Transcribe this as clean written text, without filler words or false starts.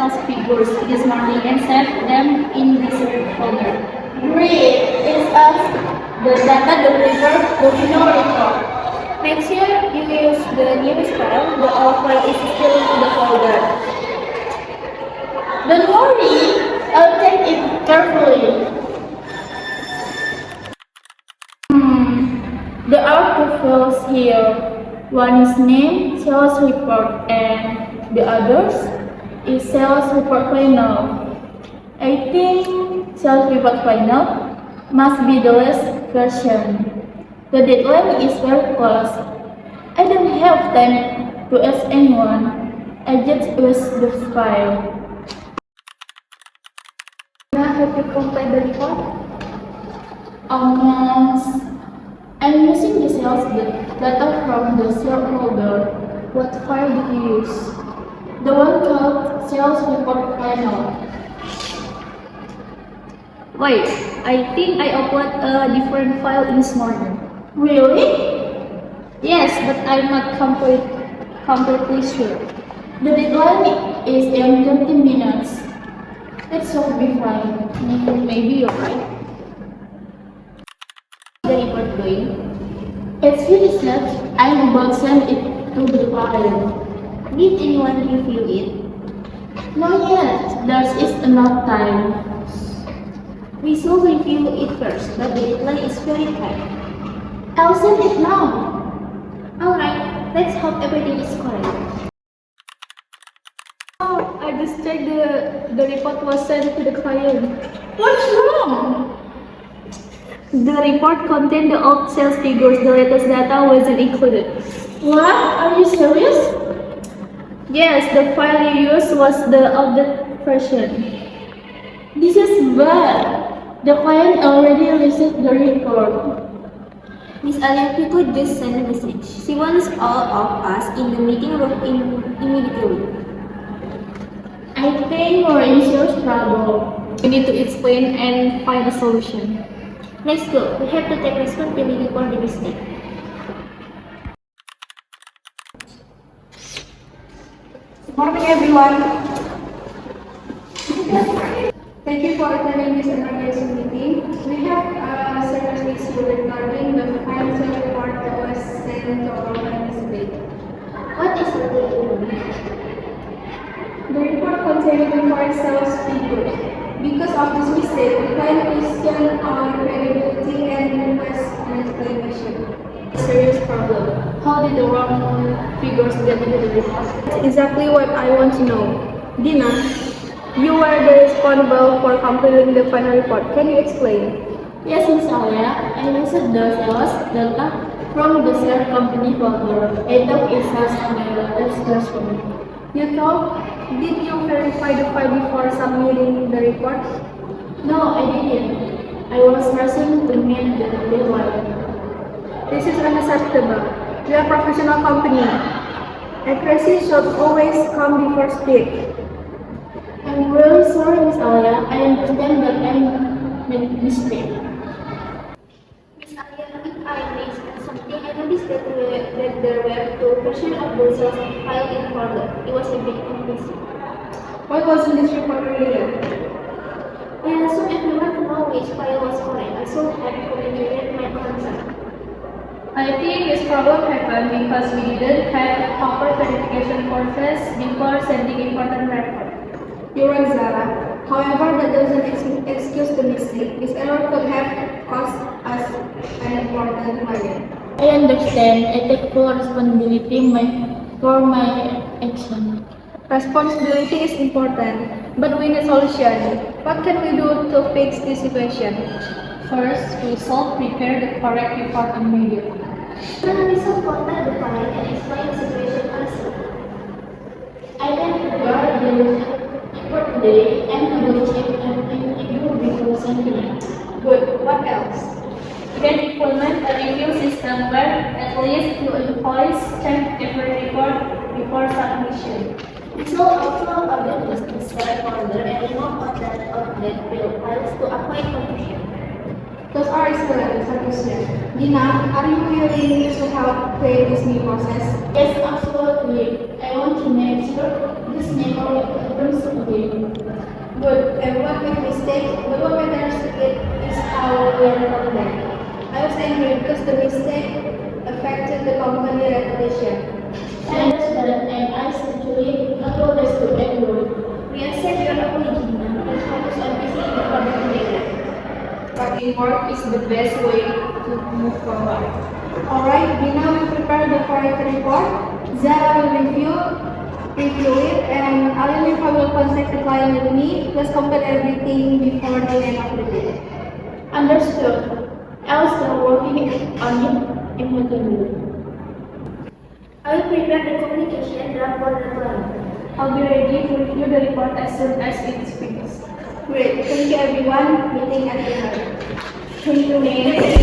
sales figures this morning and saved them in this folder. Great! It's us, the data deliver the final report. Make sure you use the newest file. The old file is still in the folder. Don't worry, I'll take it carefully. There are two files here. One is name sales report and the others is sales report final. I think sales report final must be the last version. The deadline is very close. I don't have time to ask anyone. I just use the file. Now have you completed the report? Almost. I'm using the sales data from the shareholder. What file did you use? The one called sales report final. Wait, I think I uploaded a different file in this morning. Really? Yes, but I'm not completely sure. The deadline is in 20 minutes. It should be fine. Maybe you're right. The report going? It's finished. I'm about to send it to the client. Did anyone review it? Not yet. There is enough time. We should review it first, but the deadline is very tight. I'll send it now. Alright, let's hope everything is correct. Oh, I just checked the report was sent to the client. What's wrong? The report contained the old sales figures. The latest data wasn't included. What? Are you serious? Yes, the file you used was the updated version. This is bad. The client already received the report. Miss Alia, you could just send a message. She wants all of us in the meeting room immediately. I think we're in serious trouble. We need to explain and find a solution. Let's go. We have to take responsibility for the mistake. Good morning, everyone. Thank you for attending this emergency meeting. We have a certain issue regarding the financial report that was sent to our client today. What is the issue? The report contained the correct sales figures. Because of this mistake, the client questioned our credibility and request an explanation. Serious problem. How did the wrong figures get into the report? That's exactly what I want to know. Dina, you were the responsible for completing the final report. Can you explain? Yes, Miss Alia. I used the sales data from the share company folder. I thought it was my latest version. You thought? Did you verify the file before submitting the report? No, I didn't. I was rushing to meet the deadline. This is unacceptable. We are a professional company. Accuracy should always come before speed. I'm really sorry, Miss Alia. I understand that I made a mistake. Miss Alia, if I may say something, I noticed that there were two versions of the sales file in folder. It was a bit confusing. What was in this report related? And so everyone to know which file was correct. I should have communicated my concern. I think this problem happened because we didn't have proper verification process before sending important report. You're right, Zara. However, that doesn't excuse the mistake. This error could have cost us an important client. I understand. I take full responsibility for my action. Responsibility is important, but we need solution. What can we do to fix this situation? First, we should prepare the correct report immediately. Then we should contact the client and explain the situation also. I can prepare the report today and double check everything before sending it. Good. What else? We can implement a review system where at least 2 employees check every report before submission. We should also update the share folder and remove all that outdated files to avoid confusion. Those are excellent suggestions. Dina, are you willing to help create this new process? Yes, absolutely. I want to make sure this never happens again. Good. Everyone make mistakes, but what matters is how we learn from them. I was angry because the mistake affected the company reputation. I understand and I sincerely apologize to everyone. We accept your apology now. Let's focus on fixing the problem together. Working work is the best way to move forward. Alright, we now will prepare the quality report. Zara will review it, and Alinifa will contact the client with me. Let's complete everything before the end of the day. Understood. I'll start working on it immediately. I will prepare the communication draft for the client. I'll be ready to review the report as soon as it is finished. Great. Thank you everyone. Meeting at the end. Thank you, Ma'am.